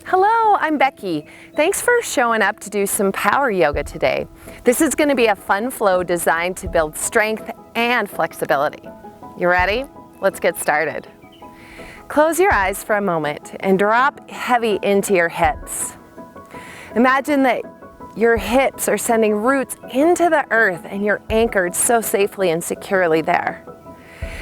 Hello, I'm Becky. Thanks for showing up to do some power yoga today. This is going to be a fun flow designed to build strength and flexibility. You ready? Let's get started. Close your eyes for a moment and drop heavy into your hips. Imagine that your hips are sending roots into the earth and you're anchored so safely and securely there.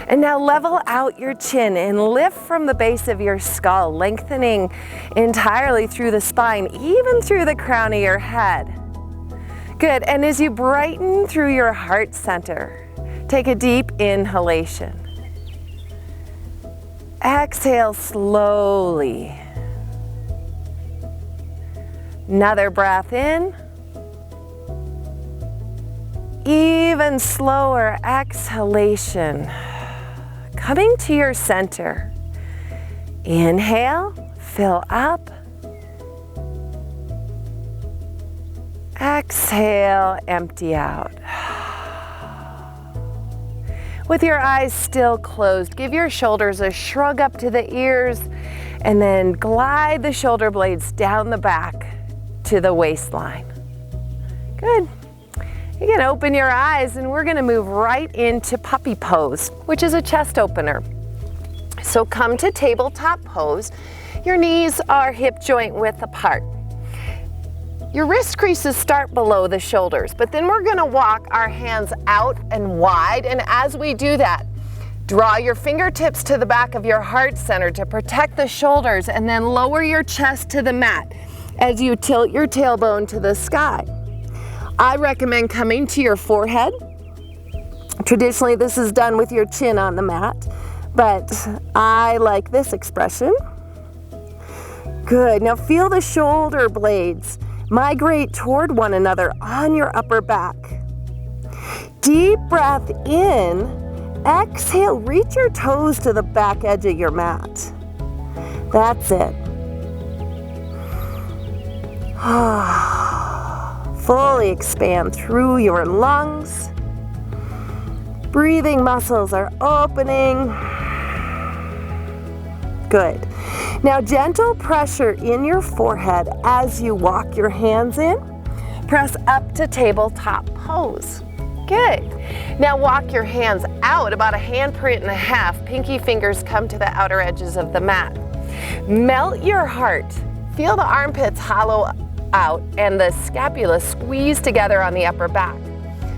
And now level out your chin and lift from the base of your skull, lengthening entirely through the spine, even through the crown of your head. Good, and as you brighten through your heart center, take a deep inhalation. Exhale slowly. Another breath in. Even slower exhalation. Coming to your center. Inhale, fill up. Exhale, empty out. With your eyes still closed, give your shoulders a shrug up to the ears and then glide the shoulder blades down the back to the waistline. Good. You can open your eyes and we're gonna move right into puppy pose, which is a chest opener. So come to tabletop pose. Your knees are hip joint width apart. Your wrist creases start below the shoulders, but then we're gonna walk our hands out and wide, and as we do that, draw your fingertips to the back of your heart center to protect the shoulders, and then lower your chest to the mat as you tilt your tailbone to the sky. I recommend coming to your forehead. Traditionally, this is done with your chin on the mat, but I like this expression. Good, now feel the shoulder blades migrate toward one another on your upper back. Deep breath in, exhale, reach your toes to the back edge of your mat. That's it. Fully expand through your lungs. Breathing muscles are opening. Good. Now gentle pressure in your forehead as you walk your hands in. Press up to tabletop pose. Good. Now walk your hands out about a handprint and a half. Pinky fingers come to the outer edges of the mat. Melt your heart. Feel the armpits hollow out and the scapula squeeze together on the upper back.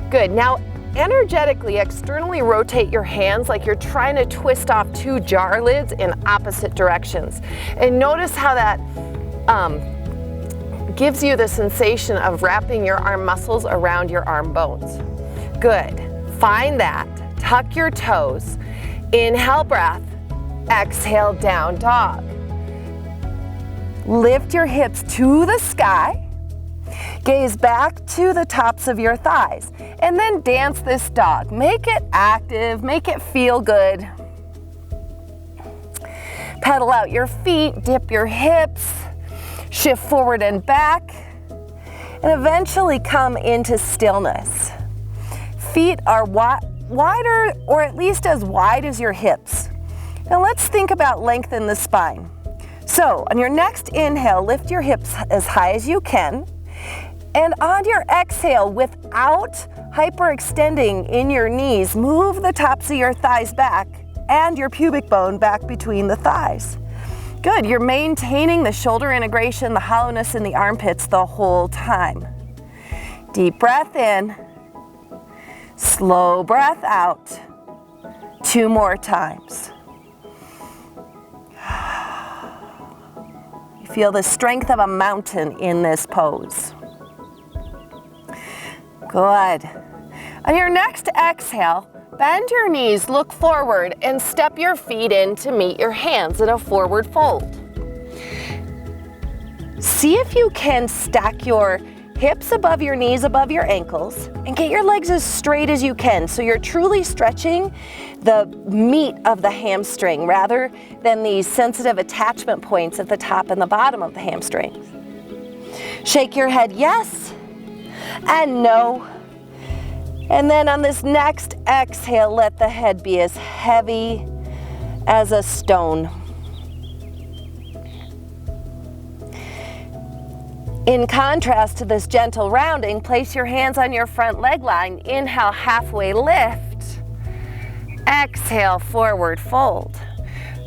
Good. Now energetically externally rotate your hands like you're trying to twist off two jar lids in opposite directions. And notice how that gives you the sensation of wrapping your arm muscles around your arm bones. Good. Find that. Tuck your toes. Inhale, breath. Exhale, down dog. Lift your hips to the sky. Gaze back to the tops of your thighs. And then dance this dog. Make it active, make it feel good. Pedal out your feet, dip your hips, shift forward and back, and eventually come into stillness. Feet are wider, or at least as wide as your hips. Now let's think about lengthen the spine. So on your next inhale, lift your hips as high as you can. And on your exhale, without hyperextending in your knees, move the tops of your thighs back and your pubic bone back between the thighs. Good, you're maintaining the shoulder integration, the hollowness in the armpits the whole time. Deep breath in, slow breath out. 2 more times. You feel the strength of a mountain in this pose. Good. On your next exhale, bend your knees, look forward, and step your feet in to meet your hands in a forward fold. See if you can stack your hips above your knees, above your ankles, and get your legs as straight as you can so you're truly stretching the meat of the hamstring rather than these sensitive attachment points at the top and the bottom of the hamstrings. Shake your head yes and no. And then on this next exhale, let the head be as heavy as a stone. In contrast to this gentle rounding, place your hands on your front leg line. Inhale, halfway lift. Exhale, forward fold.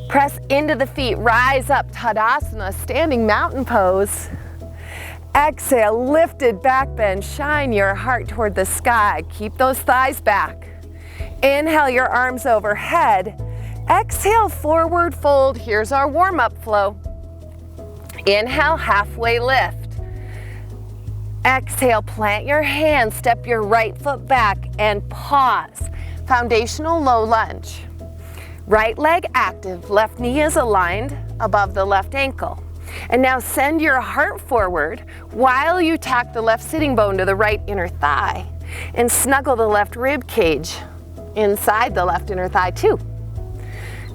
Press into the feet, rise up, Tadasana, standing mountain pose. Exhale, lifted back bend, shine your heart toward the sky. Keep those thighs back. Inhale, your arms overhead. Exhale, forward fold. Here's our warm-up flow. Inhale, halfway lift. Exhale, plant your hands, step your right foot back and pause. Foundational low lunge. Right leg active, left knee is aligned above the left ankle. And now send your heart forward while you tack the left sitting bone to the right inner thigh and snuggle the left rib cage inside the left inner thigh too.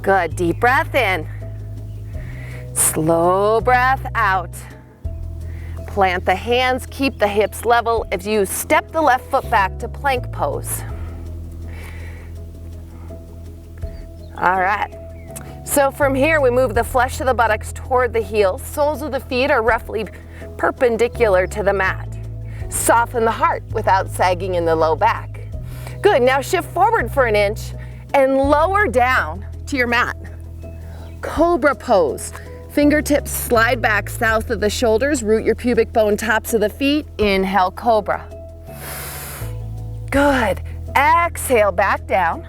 Good, deep breath in. Slow breath out. Plant the hands, keep the hips level as you step the left foot back to plank pose. All right, so from here we move the flesh of the buttocks toward the heels. Soles of the feet are roughly perpendicular to the mat. Soften the heart without sagging in the low back. Good, now shift forward for an inch and lower down to your mat. Cobra Pose. Fingertips slide back south of the shoulders, root your pubic bone, tops of the feet. Inhale, Cobra. Good. Exhale, back down.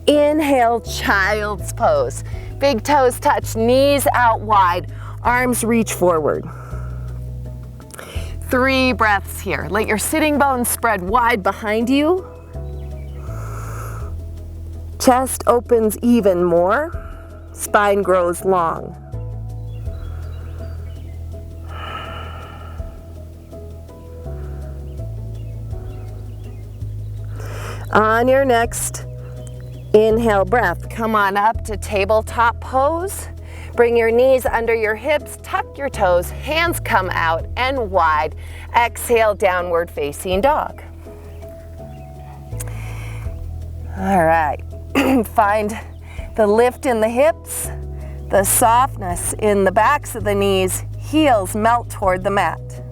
Inhale, Child's Pose. Big toes touch, knees out wide, arms reach forward. 3 breaths here. Let your sitting bones spread wide behind you. Chest opens even more. Spine grows long. On your next inhale breath, come on up to tabletop pose. Bring your knees under your hips, tuck your toes, hands come out and wide. Exhale, downward facing dog. All right, find the lift in the hips, the softness in the backs of the knees, heels melt toward the mat.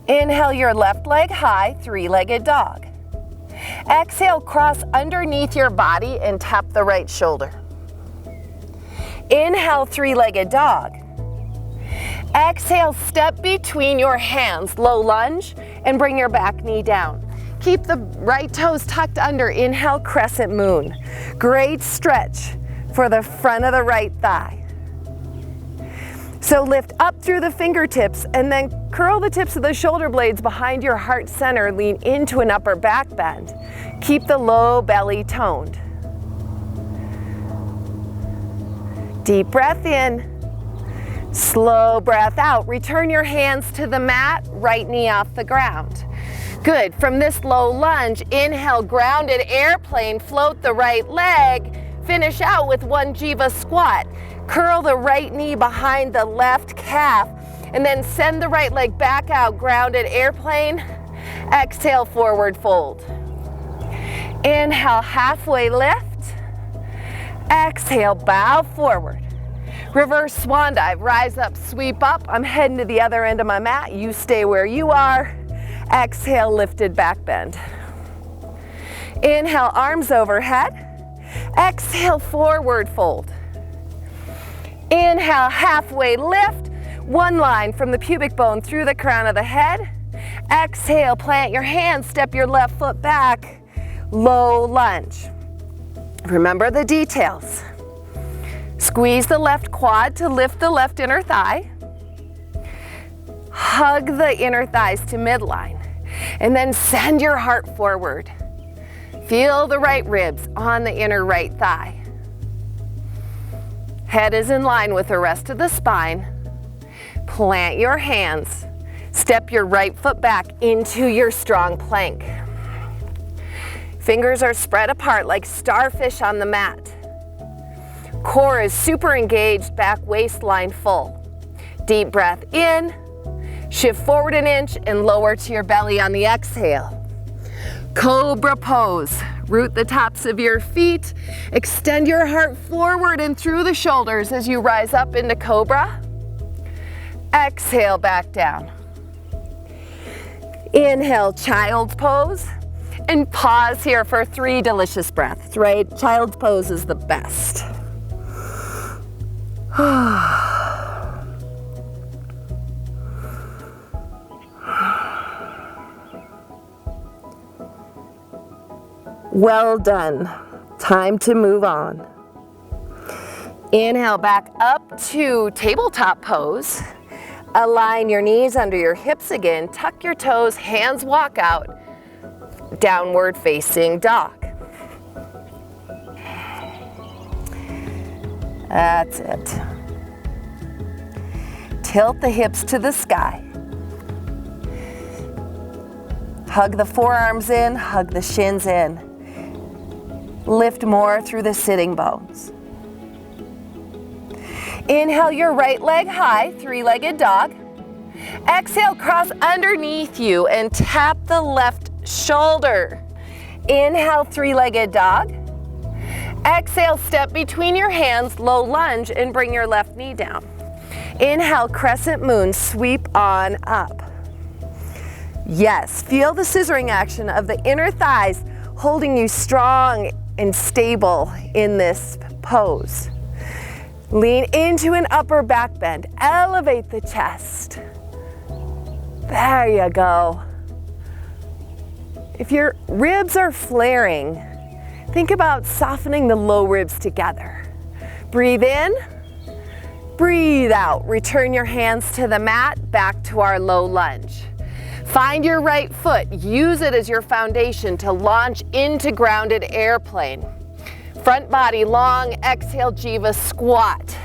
Inhale your left leg high, 3-legged dog. Exhale, cross underneath your body and tap the right shoulder. Inhale, 3-legged dog. Exhale, step between your hands, low lunge, and bring your back knee down. Keep the right toes tucked under. Inhale, Crescent Moon. Great stretch for the front of the right thigh. So lift up through the fingertips and then curl the tips of the shoulder blades behind your heart center. Lean into an upper back bend. Keep the low belly toned. Deep breath in. Slow breath out. Return your hands to the mat, right knee off the ground. Good. From this low lunge, inhale, grounded airplane, float the right leg. Finish out with 1 Jiva squat. Curl the right knee behind the left calf and then send the right leg back out, grounded airplane. Exhale, forward fold. Inhale, halfway lift. Exhale, bow forward. Reverse swan dive, rise up, sweep up. I'm heading to the other end of my mat. You stay where you are. Exhale, lifted back bend. Inhale, arms overhead. Exhale, forward fold. Inhale, halfway lift. 1 line from the pubic bone through the crown of the head. Exhale, plant your hands, step your left foot back. Low lunge. Remember the details. Squeeze the left quad to lift the left inner thigh. Hug the inner thighs to midline. And then send your heart forward. Feel the right ribs on the inner right thigh. Head is in line with the rest of the spine. Plant your hands. Step your right foot back into your strong plank. Fingers are spread apart like starfish on the mat. Core is super engaged, back waistline full. Deep breath in. Shift forward an inch and lower to your belly on the exhale. Cobra Pose. Root the tops of your feet. Extend your heart forward and through the shoulders as you rise up into Cobra. Exhale, back down. Inhale, child's pose. And pause here for 3 delicious breaths, right? Child's pose is the best. Well done. Time to move on. Inhale back up to tabletop pose. Align your knees under your hips again. Tuck your toes, hands walk out. Downward facing dog. That's it. Tilt the hips to the sky. Hug the forearms in, hug the shins in. Lift more through the sitting bones. Inhale your right leg high, 3-legged dog. Exhale, cross underneath you and tap the left shoulder. Inhale, 3-legged dog. Exhale, step between your hands, low lunge, and bring your left knee down. Inhale, crescent moon, sweep on up. Yes, feel the scissoring action of the inner thighs holding you strong and stable in this pose. Lean into an upper back bend. Elevate the chest. There you go. If your ribs are flaring, think about softening the low ribs together. Breathe in, breathe out. Return your hands to the mat, back to our low lunge. Find your right foot. Use it as your foundation to launch into grounded airplane. Front body long, exhale, Jiva squat.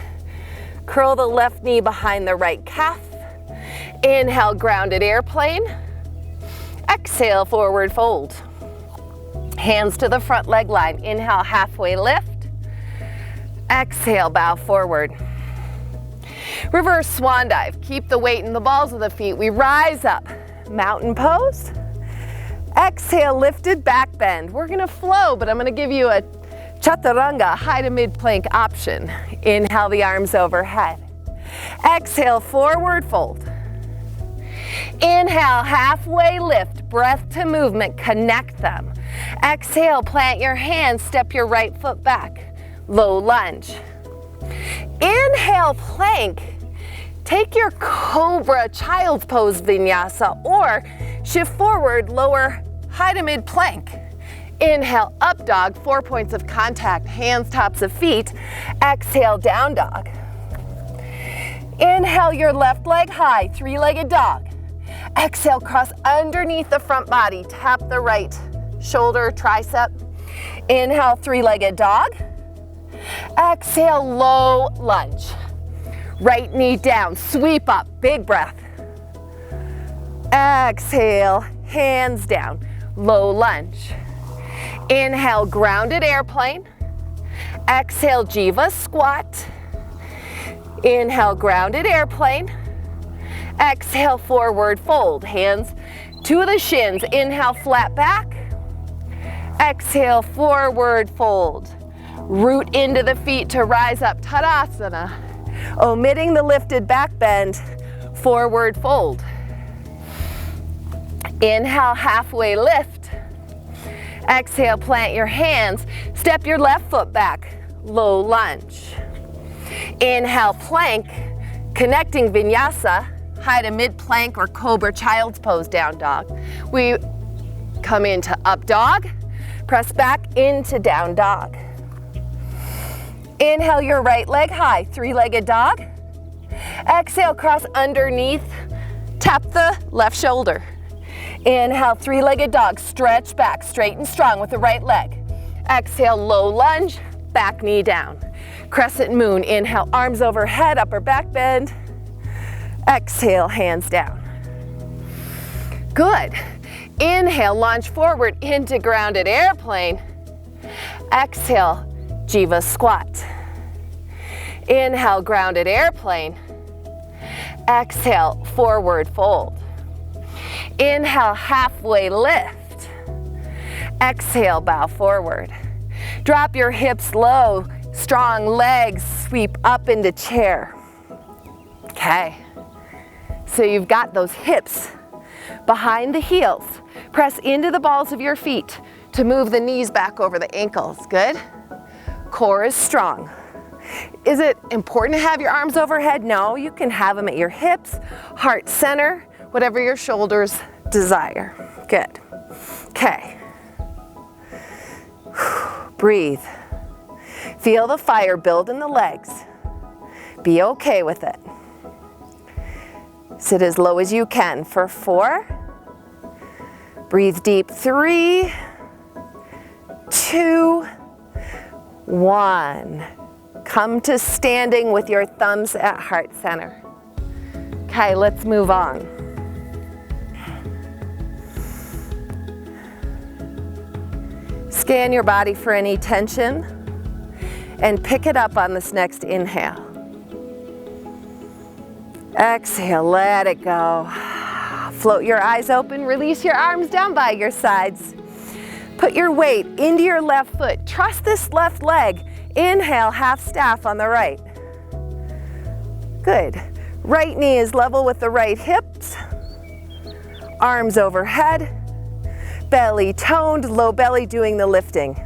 Curl the left knee behind the right calf. Inhale, grounded airplane. Exhale, forward fold. Hands to the front leg line. Inhale, halfway lift. Exhale, bow forward. Reverse swan dive. Keep the weight in the balls of the feet. We rise up. Mountain pose. Exhale, lifted back bend. We're gonna flow, but I'm gonna give you a chaturanga, high to mid plank option. Inhale the arms overhead. Exhale, forward fold. Inhale, halfway lift, breath to movement, connect them. Exhale, plant your hands, step your right foot back. Low lunge. Inhale, plank. Take your Cobra child's pose vinyasa or shift forward, lower high to mid plank. Inhale, up dog, 4 points of contact, hands tops of feet. Exhale, down dog. Inhale your left leg high, 3-legged dog. Exhale, cross underneath the front body, tap the right shoulder, tricep. Inhale, 3-legged dog. Exhale, low lunge. Right knee down, sweep up, big breath. Exhale, hands down, low lunge. Inhale, grounded airplane. Exhale, Jiva squat. Inhale, grounded airplane. Exhale, forward fold. Hands to the shins. Inhale, flat back. Exhale, forward fold. Root into the feet to rise up, Tadasana. Omitting the lifted back bend, forward fold. Inhale, halfway lift. Exhale, plant your hands. Step your left foot back, low lunge. Inhale, plank, connecting vinyasa, high to mid plank or Cobra child's pose, down dog. We come into up dog, press back into down dog. Inhale your right leg high, 3-legged dog. Exhale, cross underneath, tap the left shoulder. Inhale, 3-legged dog, stretch back, straight and strong with the right leg. Exhale, low lunge, back knee down. Crescent moon, inhale, arms overhead, upper back bend. Exhale, hands down. Good. Inhale, launch forward into grounded airplane. Exhale, Jiva squat. Inhale, grounded airplane. Exhale, forward fold. Inhale, halfway lift. Exhale, bow forward. Drop your hips low, strong legs, sweep up into chair. Okay. So you've got those hips behind the heels. Press into the balls of your feet to move the knees back over the ankles. Good. Core is strong. Is it important to have your arms overhead? No, you can have them at your hips, heart center, whatever your shoulders desire. Good. Okay. Breathe. Feel the fire build in the legs. Be okay with it. Sit as low as you can for 4. Breathe deep. 3, 2, 1. Come to standing with your thumbs at heart center. Okay, let's move on. Scan your body for any tension and pick it up on this next inhale. Exhale, let it go. Float your eyes open, release your arms down by your sides. Put your weight into your left foot. Trust this left leg. Inhale, half staff on the right. Good. Right knee is level with the right hips. Arms overhead. Belly toned, low belly doing the lifting.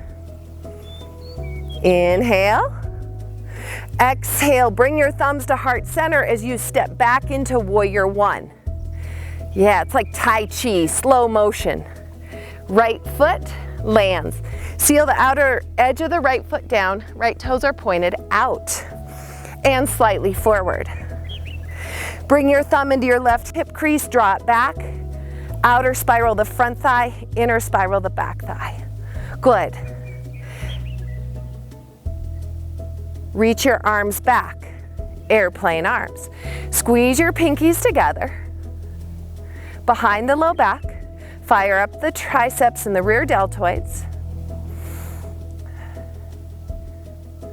Inhale. Exhale, bring your thumbs to heart center as you step back into warrior 1. Yeah, it's like Tai Chi, slow motion. Right foot lands. Seal the outer edge of the right foot down, right toes are pointed out and slightly forward. Bring your thumb into your left hip crease, draw it back. Outer spiral the front thigh, inner spiral the back thigh. Good. Reach your arms back, airplane arms. Squeeze your pinkies together. Behind the low back, fire up the triceps and the rear deltoids.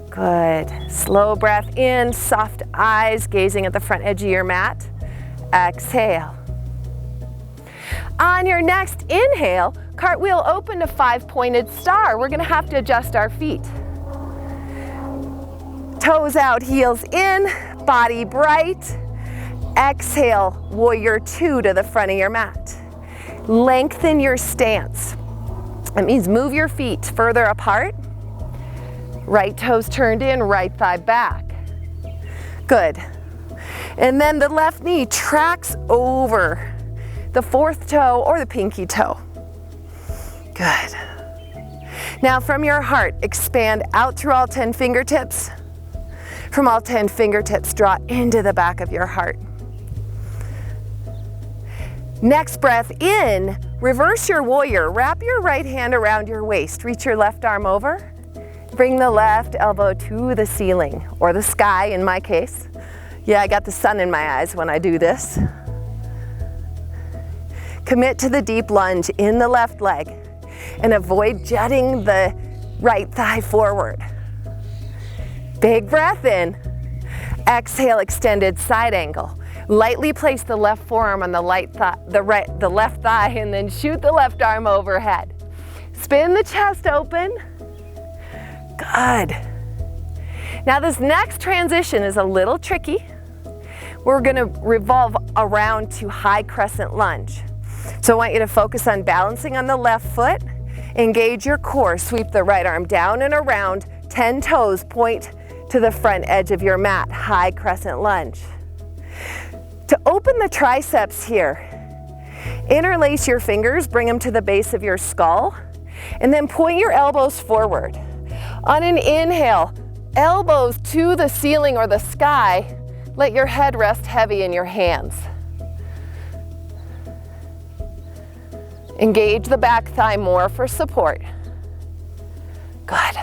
Good. Slow breath in, soft eyes, gazing at the front edge of your mat. Exhale. On your next inhale, cartwheel open to 5-pointed star. We're gonna have to adjust our feet. Toes out, heels in, body bright. Exhale, warrior 2 to the front of your mat. Lengthen your stance. That means move your feet further apart. Right toes turned in, right thigh back. Good. And then the left knee tracks over the 4th toe or the pinky toe. Good. Now from your heart, expand out through all 10 fingertips. From all 10 fingertips, draw into the back of your heart. Next breath in, reverse your warrior. Wrap your right hand around your waist. Reach your left arm over. Bring the left elbow to the ceiling, or the sky in my case. Yeah, I got the sun in my eyes when I do this. Commit to the deep lunge in the left leg and avoid jutting the right thigh forward. Big breath in. Exhale, extended side angle. Lightly place the left forearm on the left thigh and then shoot the left arm overhead. Spin the chest open. Good. Now this next transition is a little tricky. We're gonna revolve around to high crescent lunge. So I want you to focus on balancing on the left foot. Engage your core. Sweep the right arm down and around. 10 toes point to the front edge of your mat. High crescent lunge. To open the triceps here, interlace your fingers, bring them to the base of your skull, and then point your elbows forward. On an inhale, elbows to the ceiling or the sky. Let your head rest heavy in your hands. Engage the back thigh more for support. Good.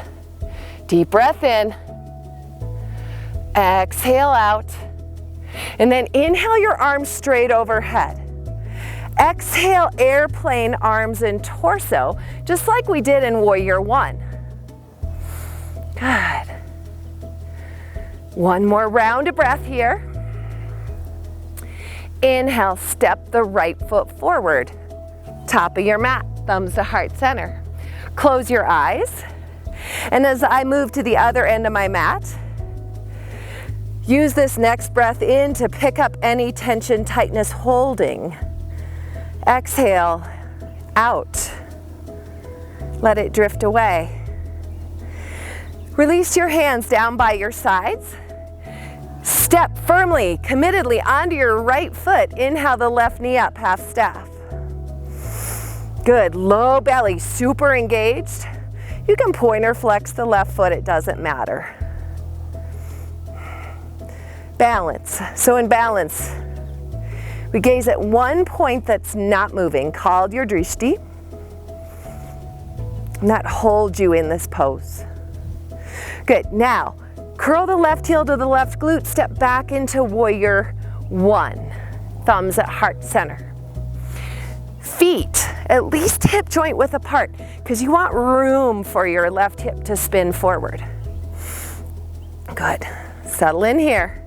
Deep breath in. Exhale out. And then inhale your arms straight overhead. Exhale, airplane arms and torso, just like we did in Warrior 1. Good. One more round of breath here. Inhale, step the right foot forward. Top of your mat, thumbs to heart center. Close your eyes. And as I move to the other end of my mat, Use this next breath in to pick up any tension, tightness holding. Exhale, out. Let it drift away. Release your hands down by your sides. Step firmly, committedly onto your right foot. Inhale the left knee up, half staff. Good, low belly, super engaged. You can point or flex the left foot, it doesn't matter. Balance. So in balance, we gaze at one point that's not moving, called your drishti, and that holds you in this pose. Good, now curl the left heel to the left glute, step back into warrior one, thumbs at heart center. Feet at least hip joint width apart because you want room for your left hip to spin forward. Good, settle in here.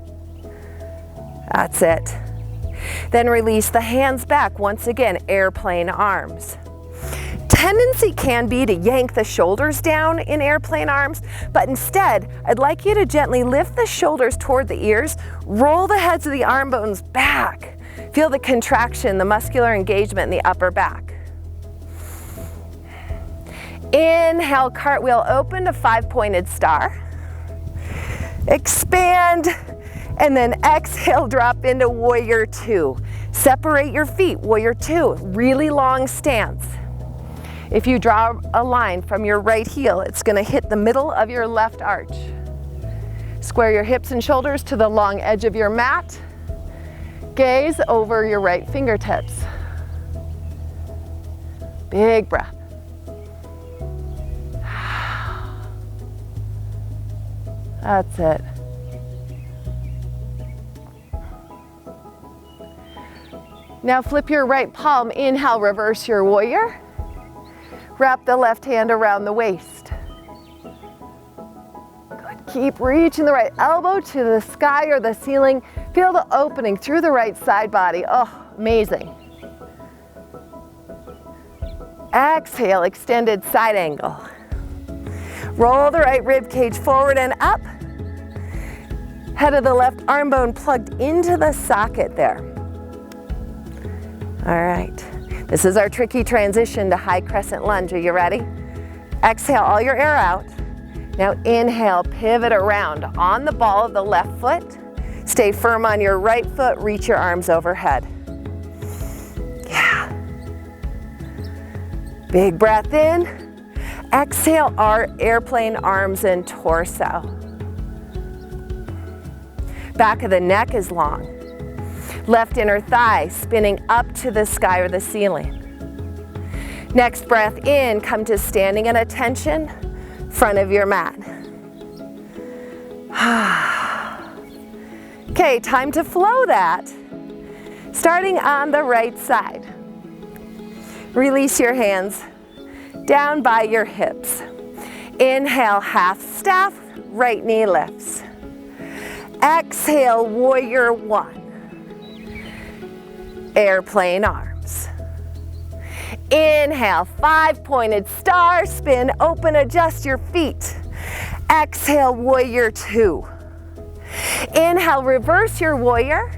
That's it. Then release the hands back. Once again, airplane arms. Tendency can be to yank the shoulders down in airplane arms, but instead, I'd like you to gently lift the shoulders toward the ears, roll the heads of the arm bones back. Feel the contraction, the muscular engagement in the upper back. Inhale, cartwheel open to 5-pointed star. Expand. And then exhale, drop into warrior two. Separate your feet, warrior two, really long stance. If you draw a line from your right heel, it's gonna hit the middle of your left arch. Square your hips and shoulders to the long edge of your mat. Gaze over your right fingertips. Big breath. That's it. Now flip your right palm, inhale, reverse your warrior. Wrap the left hand around the waist. Good, keep reaching the right elbow to the sky or the ceiling. Feel the opening through the right side body. Oh, amazing. Exhale, extended side angle. Roll the right rib cage forward and up. Head of the left arm bone plugged into the socket there. All right, this is our tricky transition to high crescent lunge. Are you ready? Exhale all your air out. Now inhale, pivot around on the ball of the left foot. Stay firm on your right foot, reach your arms overhead. Yeah. Big breath in. Exhale our airplane arms and torso. Back of the neck is long. Left inner thigh spinning up to the sky or the ceiling. Next breath in, come to standing at attention, front of your mat. Okay, time to flow that. Starting on the right side. Release your hands down by your hips. Inhale, half staff, right knee lifts. Exhale, warrior one. Airplane arms. Inhale, 5-pointed star, spin, open, adjust your feet. Exhale, warrior two. Inhale, reverse your warrior.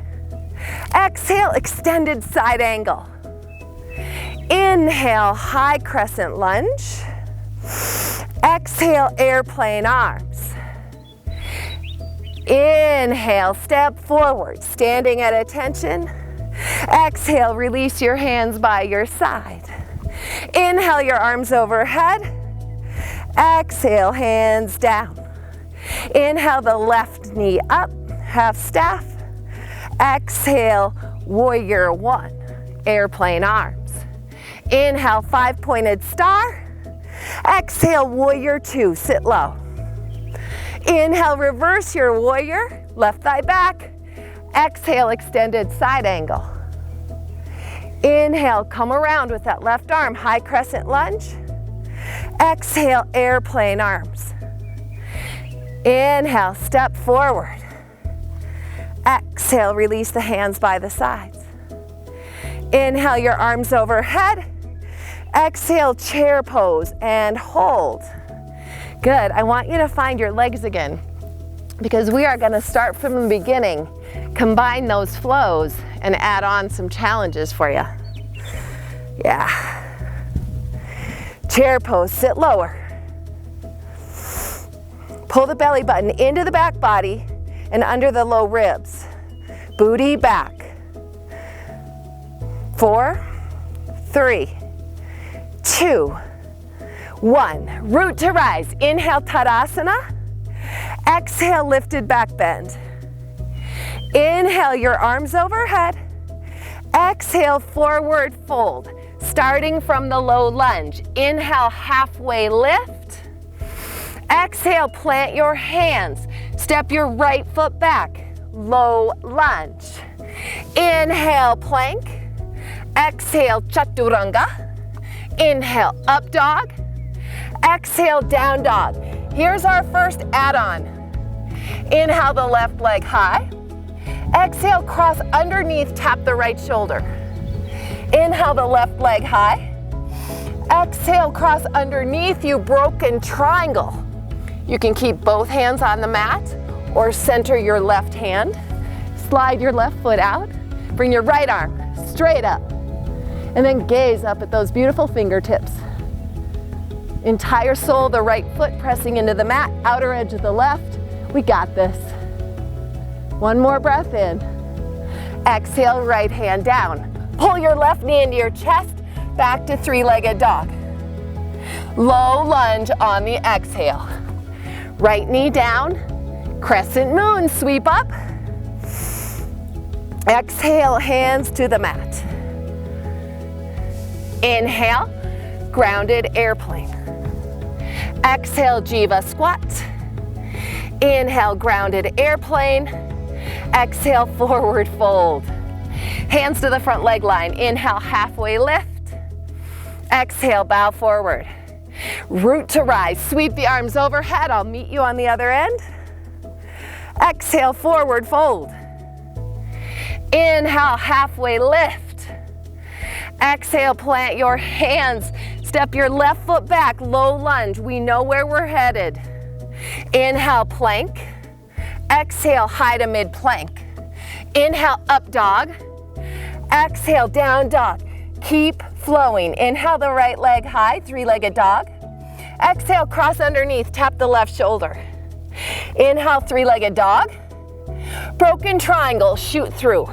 Exhale, extended side angle. Inhale, high crescent lunge. Exhale, airplane arms. Inhale, step forward, standing at attention. Exhale, release your hands by your side. Inhale, your arms overhead. Exhale, hands down. Inhale, the left knee up, half staff. Exhale, warrior one, airplane arms. Inhale, 5-pointed star. Exhale, warrior two, sit low. Inhale, reverse your warrior, left thigh back. Exhale, extended side angle. Inhale, come around with that left arm, high crescent lunge. Exhale, airplane arms. Inhale, step forward. Exhale, release the hands by the sides. Inhale, your arms overhead. Exhale, chair pose and hold. Good, I want you to find your legs again. because we are gonna start from the beginning, combine those flows, and add on some challenges for you. Yeah. Chair pose, sit lower. Pull the belly button into the back body and under the low ribs. Booty back. 4, 3, 2, 1. Root to rise. Inhale, Tadasana. Exhale, lifted back bend. Inhale, your arms overhead. Exhale, forward fold. Starting from the low lunge. Inhale, halfway lift. Exhale, plant your hands. Step your right foot back. Low lunge. Inhale, plank. Exhale, chaturanga. Inhale, up dog. Exhale, down dog. Here's our first add-on. Inhale the left leg high. Exhale, cross underneath, tap the right shoulder. Inhale the left leg high. Exhale, cross underneath you, broken triangle. You can keep both hands on the mat or center your left hand. Slide your left foot out. Bring your right arm straight up. And then gaze up at those beautiful fingertips. Entire sole, the right foot pressing into the mat, outer edge of the left. We got this. One more breath in. Exhale, right hand down. Pull your left knee into your chest, back to three-legged dog. Low lunge on the exhale. Right knee down, crescent moon, sweep up. Exhale, hands to the mat. Inhale, grounded airplane. Exhale, Jiva squat. Inhale, grounded airplane. Exhale, forward fold. Hands to the front leg line. Inhale, halfway lift. Exhale, bow forward. Root to rise. Sweep the arms overhead. I'll meet you on the other end. Exhale, forward fold. Inhale, halfway lift. Exhale, plant your hands. Step your left foot back, low lunge. We know where we're headed. Inhale, plank. Exhale, high to mid plank. Inhale, up dog. Exhale, down dog. Keep flowing. Inhale the right leg high, three-legged dog. Exhale, cross underneath, tap the left shoulder. Inhale, three-legged dog. Broken triangle, shoot through.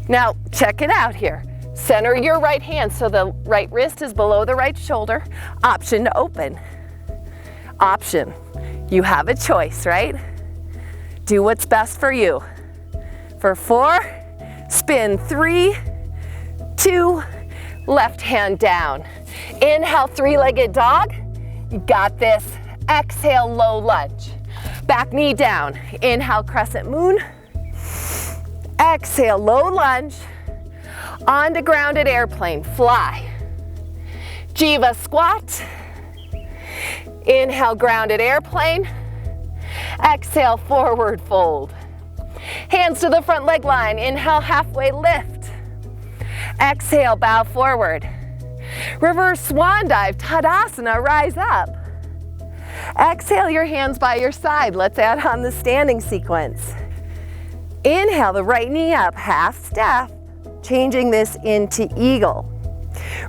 Now, check it out here. Center your right hand so the right wrist is below the right shoulder. Option to open. Option. You have a choice, right? Do what's best for you. For 4, spin 3, 2, left hand down. Inhale, three-legged dog. You got this. Exhale, low lunge. Back knee down. Inhale, crescent moon. Exhale, low lunge. On to grounded airplane, fly. Jiva squat. Inhale, grounded airplane. Exhale, forward fold. Hands to the front leg line. Inhale, halfway lift. Exhale, bow forward. Reverse swan dive, Tadasana, rise up. Exhale, your hands by your side. Let's add on the standing sequence. Inhale, the right knee up, half step. Changing this into eagle.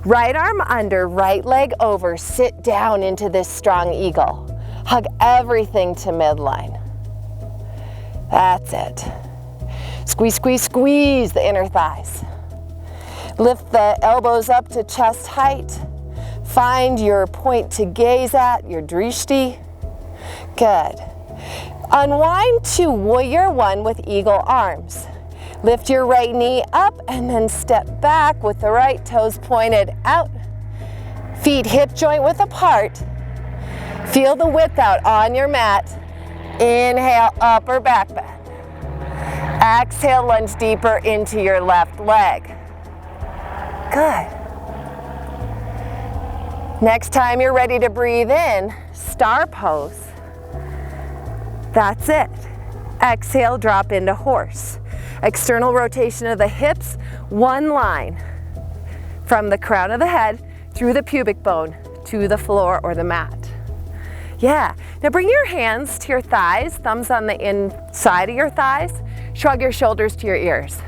Right arm under, right leg over, sit down into this strong eagle. Hug everything to midline. That's it. Squeeze, squeeze, squeeze the inner thighs. Lift the elbows up to chest height. Find your point to gaze at, your drishti. Good. Unwind to warrior one with eagle arms. Lift your right knee up and then step back with the right toes pointed out. Feet hip joint width apart. Feel the width out on your mat. Inhale, upper back bend. Exhale, lunge deeper into your left leg. Good. Next time you're ready to breathe in, star pose. That's it. Exhale, drop into horse. External rotation of the hips, one line from the crown of the head through the pubic bone to the floor or the mat. Yeah. Now bring your hands to your thighs, thumbs on the inside of your thighs. Shrug your shoulders to your ears.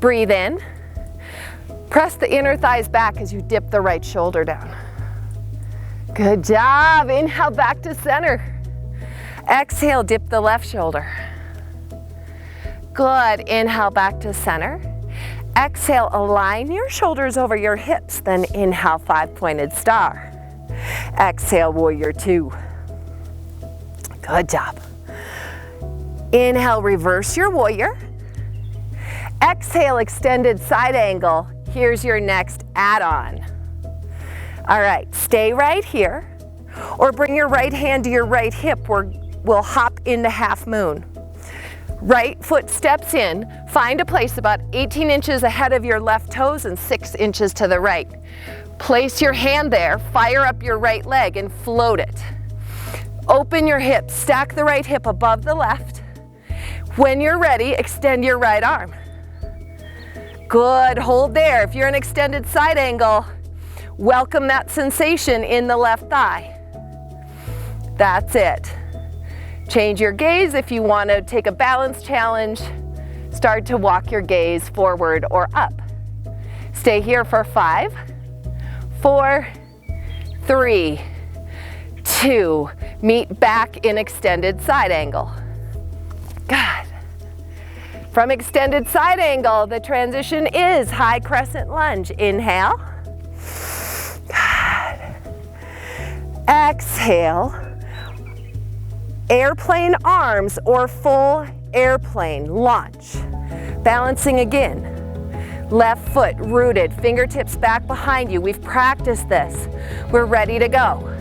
Breathe in. Press the inner thighs back as you dip the right shoulder down. Good job. Inhale back to center. Exhale, dip the left shoulder. Good. Inhale back to center. Exhale, align your shoulders over your hips. Then inhale, 5-pointed star. Exhale, warrior 2. Good job. Inhale, reverse your warrior. Exhale, extended side angle. Here's your next add-on. All right, stay right here, or bring your right hand to your right hip. We'll hop into half moon. Right foot steps in. Find a place about 18 inches ahead of your left toes and 6 inches to the right. Place your hand there, fire up your right leg and float it. Open your hips, stack the right hip above the left. When you're ready, extend your right arm. Good, hold there. If you're in extended side angle, welcome that sensation in the left thigh. That's it. Change your gaze if you want to take a balance challenge. Start to walk your gaze forward or up. Stay here for 5, 4, 3, 2. Meet back in extended side angle. Good. From extended side angle, the transition is high crescent lunge. Inhale. Good. Exhale. Airplane arms or full airplane launch. Balancing again. Left foot rooted, fingertips back behind you. We've practiced this. We're ready to go.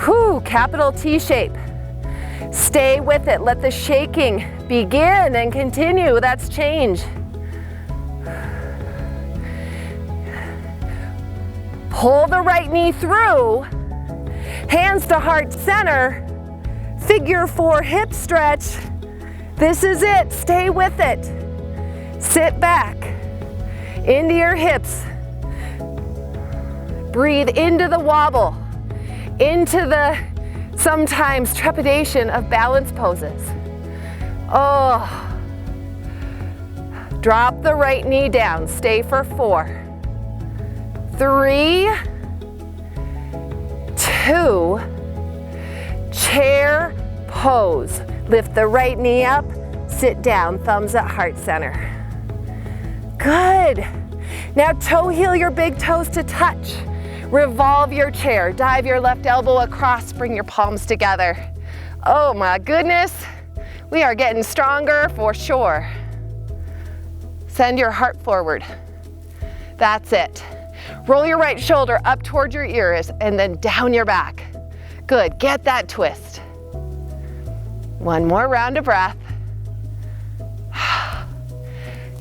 Whew, capital T shape. Stay with it. Let the shaking begin and continue. That's change. Pull the right knee through. Hands to heart center. Figure 4 hip stretch. This is it. Stay with it. Sit back into your hips. Breathe into the wobble, into the sometimes trepidation of balance poses. Oh. Drop the right knee down. Stay for 4, 3, 2, chair pose. Lift the right knee up, sit down, thumbs at heart center. Good. Now toe heel your big toes to touch. Revolve your chair, dive your left elbow across, bring your palms together. Oh my goodness, we are getting stronger for sure. Send your heart forward. That's it. Roll your right shoulder up toward your ears and then down your back. Good, get that twist. One more round of breath.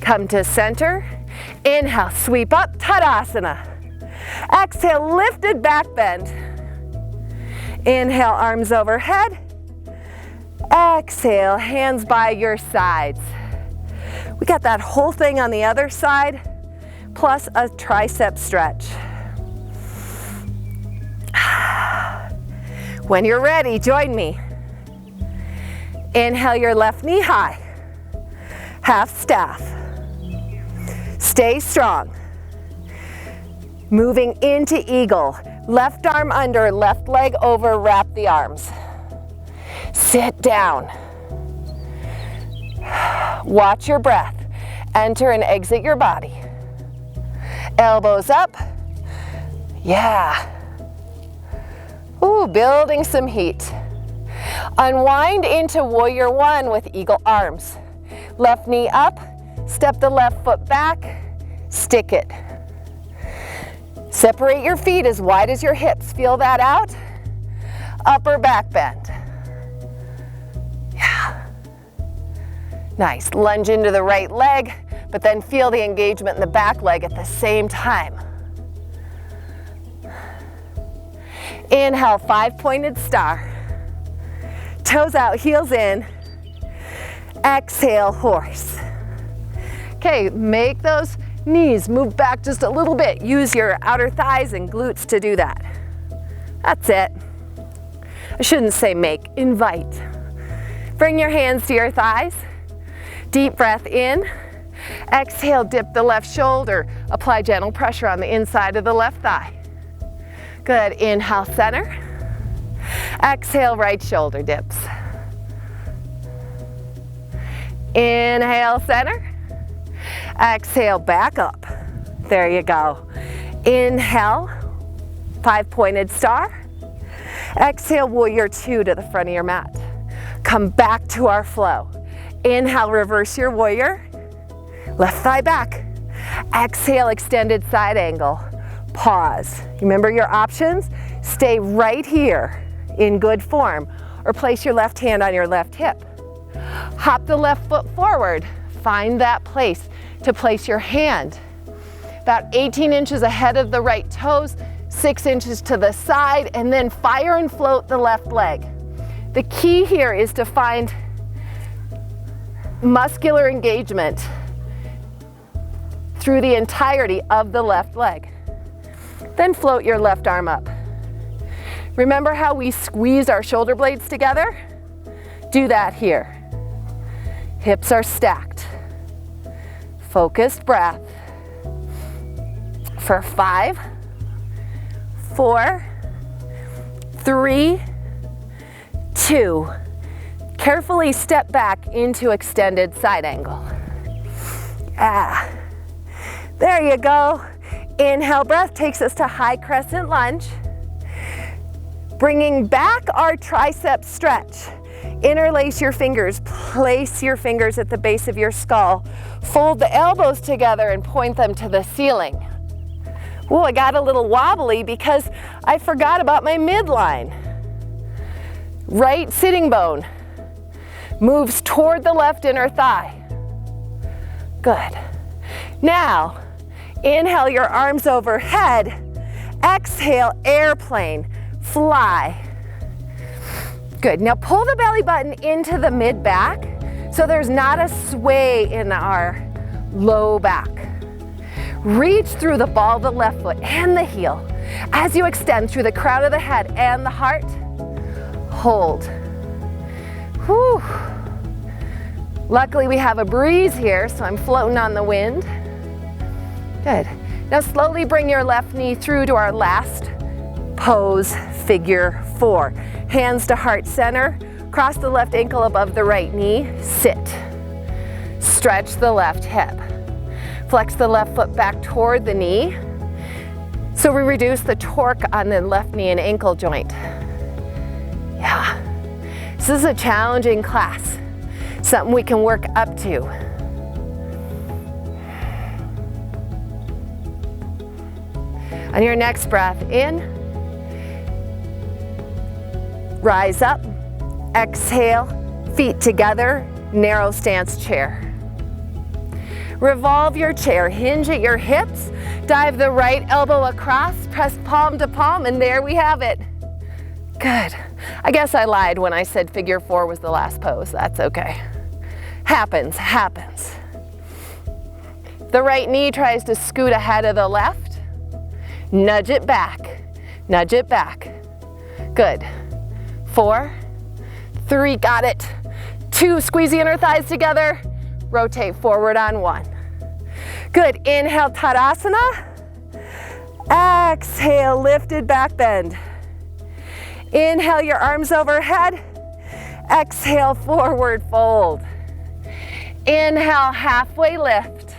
Come to center. Inhale, sweep up, Tadasana. Exhale, lifted back bend. Inhale, arms overhead. Exhale, hands by your sides. We got that whole thing on the other side, plus a tricep stretch. When you're ready, join me. Inhale your left knee high. Half staff. Stay strong. Moving into eagle. Left arm under, left leg over, wrap the arms. Sit down. Watch your breath. Enter and exit your body. Elbows up. Yeah. Ooh, building some heat. Unwind into warrior 1 with eagle arms. Left knee up, step the left foot back, stick it. Separate your feet as wide as your hips. Feel that out. Upper back bend. Yeah. Nice. Lunge into the right leg, but then feel the engagement in the back leg at the same time. Inhale, 5-pointed star. Toes out, heels in. Exhale, horse. Okay, make those knees move back just a little bit. Use your outer thighs and glutes to do that. That's it. I shouldn't say make, invite. Bring your hands to your thighs. Deep breath in. Exhale, dip the left shoulder. Apply gentle pressure on the inside of the left thigh. Good, inhale, center. Exhale, right shoulder dips. Inhale, center. Exhale, back up. There you go. Inhale, 5-pointed star. Exhale, warrior 2 to the front of your mat. Come back to our flow. Inhale, reverse your warrior. Left thigh back. Exhale, extended side angle. Pause. Remember your options? Stay right here in good form, or place your left hand on your left hip. Hop the left foot forward. Find that place to place your hand. About 18 inches ahead of the right toes, 6 inches to the side, and then fire and float the left leg. The key here is to find muscular engagement through the entirety of the left leg. Then float your left arm up. Remember how we squeeze our shoulder blades together? Do that here. Hips are stacked. Focused breath. For 5, 4, 3, 2. Carefully step back into extended side angle. There you go. Inhale, breath takes us to high crescent lunge. Bringing back our triceps stretch. Interlace your fingers, place your fingers at the base of your skull. Fold the elbows together and point them to the ceiling. Ooh, I got a little wobbly because I forgot about my midline. Right sitting bone moves toward the left inner thigh. Good. Now, inhale your arms overhead. Exhale, airplane, fly. Good. Now pull the belly button into the mid back so there's not a sway in our low back. Reach through the ball of the left foot and the heel as you extend through the crown of the head and the heart. Hold. Whew. Luckily we have a breeze here, so I'm floating on the wind. Good. Now slowly bring your left knee through to our last pose, figure 4. Hands to heart center. Cross the left ankle above the right knee. Sit. Stretch the left hip. Flex the left foot back toward the knee. So we reduce the torque on the left knee and ankle joint. Yeah. This is a challenging class. Something we can work up to. On your next breath in, rise up, exhale, feet together, narrow stance chair. Revolve your chair, hinge at your hips, dive the right elbow across, press palm to palm, and there we have it. Good. I guess I lied when I said figure 4 was the last pose. That's okay. Happens, happens. The right knee tries to scoot ahead of the left. Nudge it back, nudge it back. Good. 4, 3, got it. 2, squeeze the inner thighs together. Rotate forward on 1. Good, inhale, Tadasana. Exhale, lifted back bend. Inhale, your arms overhead. Exhale, forward fold. Inhale, halfway lift.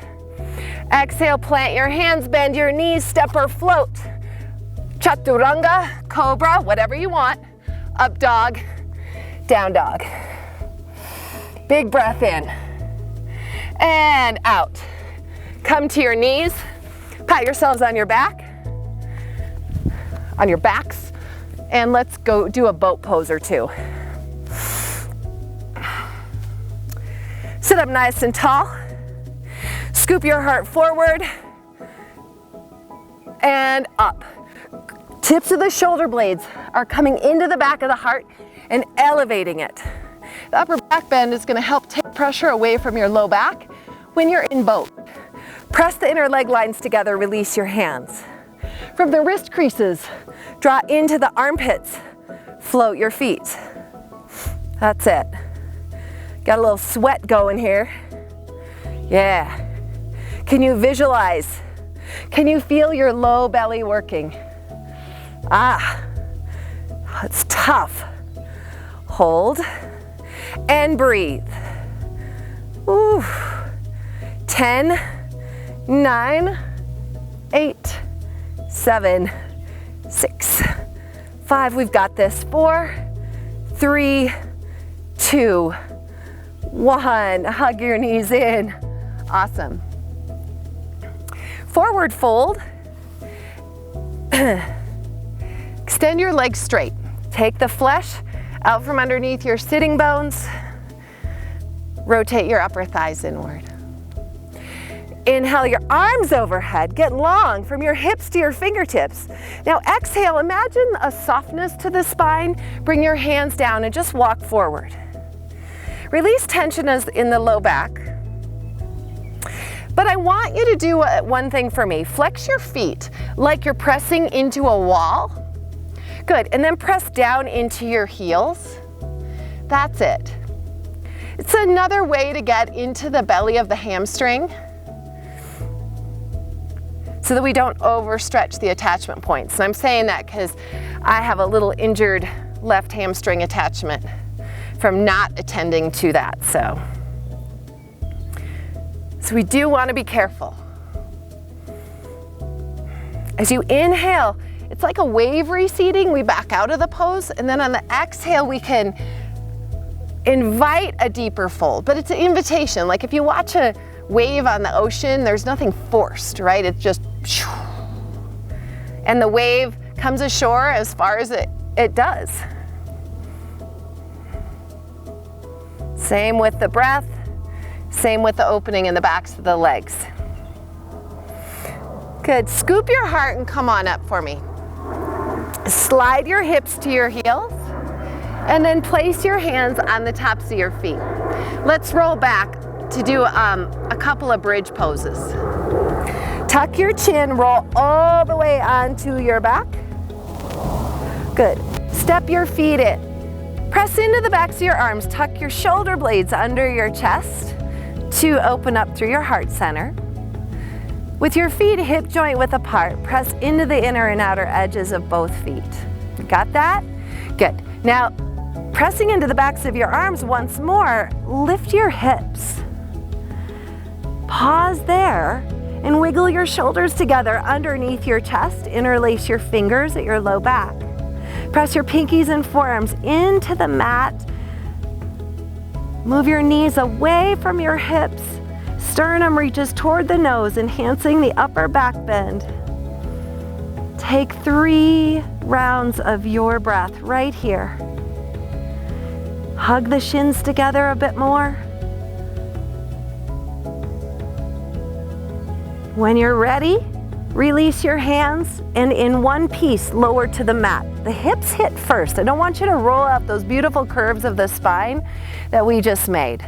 Exhale, plant your hands, bend your knees, step or float. Chaturanga, Cobra, whatever you want. Up dog, down dog. Big breath in. And out. Come to your knees. Pat yourselves on your back. On your backs. And let's go do a boat pose or 2. Sit up nice and tall. Scoop your heart forward. And up. Tips of the shoulder blades are coming into the back of the heart and elevating it. The upper back bend is going to help take pressure away from your low back when you're in boat. Press the inner leg lines together, release your hands. From the wrist creases, draw into the armpits. Float your feet. That's it. Got a little sweat going here. Yeah. Can you visualize? Can you feel your low belly working? Ah, it's tough. Hold and breathe. Ooh. 10, 9, 8, 7, 6, 5. We've got this. 4, 3, 2, 1. Hug your knees in. Awesome. Forward fold. Extend your legs straight. Take the flesh out from underneath your sitting bones. Rotate your upper thighs inward. Inhale your arms overhead. Get long from your hips to your fingertips. Now exhale, imagine a softness to the spine. Bring your hands down and just walk forward. Release tension in the low back. But I want you to do one thing for me. Flex your feet like you're pressing into a wall. Good, and then press down into your heels. That's it. It's another way to get into the belly of the hamstring so that we don't overstretch the attachment points. And I'm saying that because I have a little injured left hamstring attachment from not attending to that. So we do want to be careful. As you inhale, it's like a wave reseating. We back out of the pose, and then on the exhale, we can invite a deeper fold, but it's an invitation. Like if you watch a wave on the ocean, there's nothing forced, right? It's just, and the wave comes ashore as far as it does. Same with the breath, same with the opening in the backs of the legs. Good, scoop your heart and come on up for me. Slide your hips to your heels. And then place your hands on the tops of your feet. Let's roll back to do a couple of bridge poses. Tuck your chin, roll all the way onto your back. Good. Step your feet in. Press into the backs of your arms. Tuck your shoulder blades under your chest to open up through your heart center. With your feet hip joint width apart, press into the inner and outer edges of both feet. Got that? Good. Now, pressing into the backs of your arms once more, lift your hips. Pause there and wiggle your shoulders together underneath your chest. Interlace your fingers at your low back. Press your pinkies and forearms into the mat. Move your knees away from your hips. Sternum reaches toward the nose, enhancing the upper back bend. Take 3 rounds of your breath right here. Hug the shins together a bit more. When you're ready, release your hands and in one piece, lower to the mat. The hips hit first. I don't want you to roll out those beautiful curves of the spine that we just made.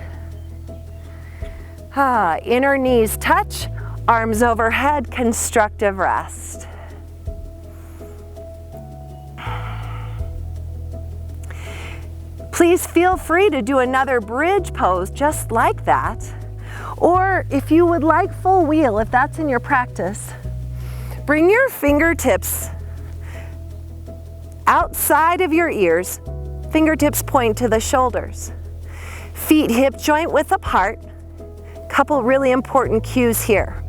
Inner knees touch, arms overhead, constructive rest. Please feel free to do another bridge pose just like that. Or if you would like full wheel, if that's in your practice, bring your fingertips outside of your ears. Fingertips point to the shoulders. Feet hip joint width apart. Couple really important cues here.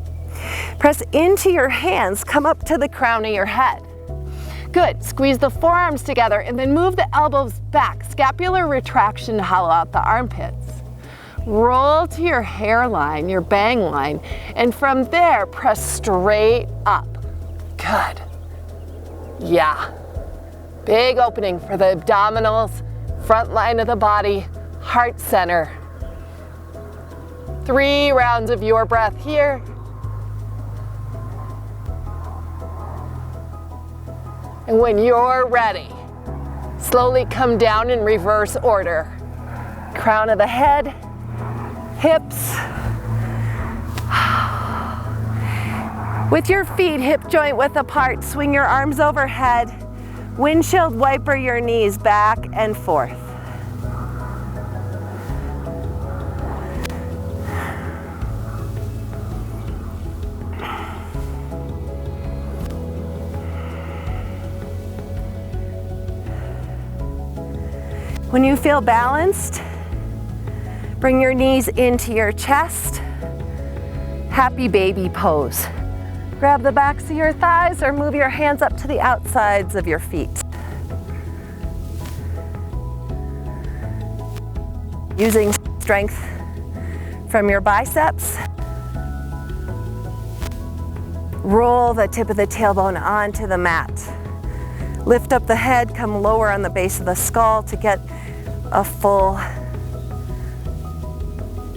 Press into your hands, come up to the crown of your head. Good, squeeze the forearms together and then move the elbows back. Scapular retraction to hollow out the armpits. Roll to your hairline, your bang line, and from there, press straight up. Good. Yeah. Big opening for the abdominals, front line of the body, heart center. 3 rounds of your breath here. And when you're ready, slowly come down in reverse order. Crown of the head, hips. With your feet hip joint width apart, swing your arms overhead. Windshield wiper your knees back and forth. When you feel balanced, bring your knees into your chest. Happy baby pose. Grab the backs of your thighs or move your hands up to the outsides of your feet. Using strength from your biceps, roll the tip of the tailbone onto the mat. Lift up the head, come lower on the base of the skull to get a full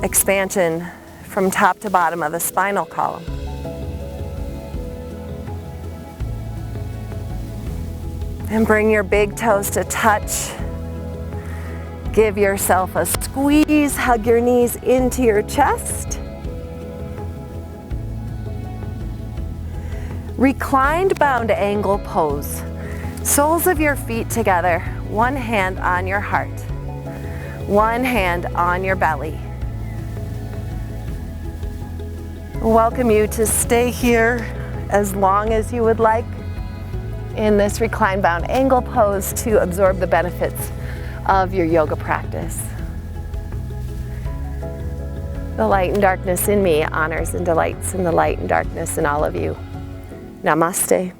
expansion from top to bottom of the spinal column. And bring your big toes to touch. Give yourself a squeeze, hug your knees into your chest. Reclined bound angle pose. Soles of your feet together, one hand on your heart, one hand on your belly. Welcome you to stay here as long as you would like in this reclined bound angle pose to absorb the benefits of your yoga practice. The light and darkness in me honors and delights in the light and darkness in all of you. Namaste.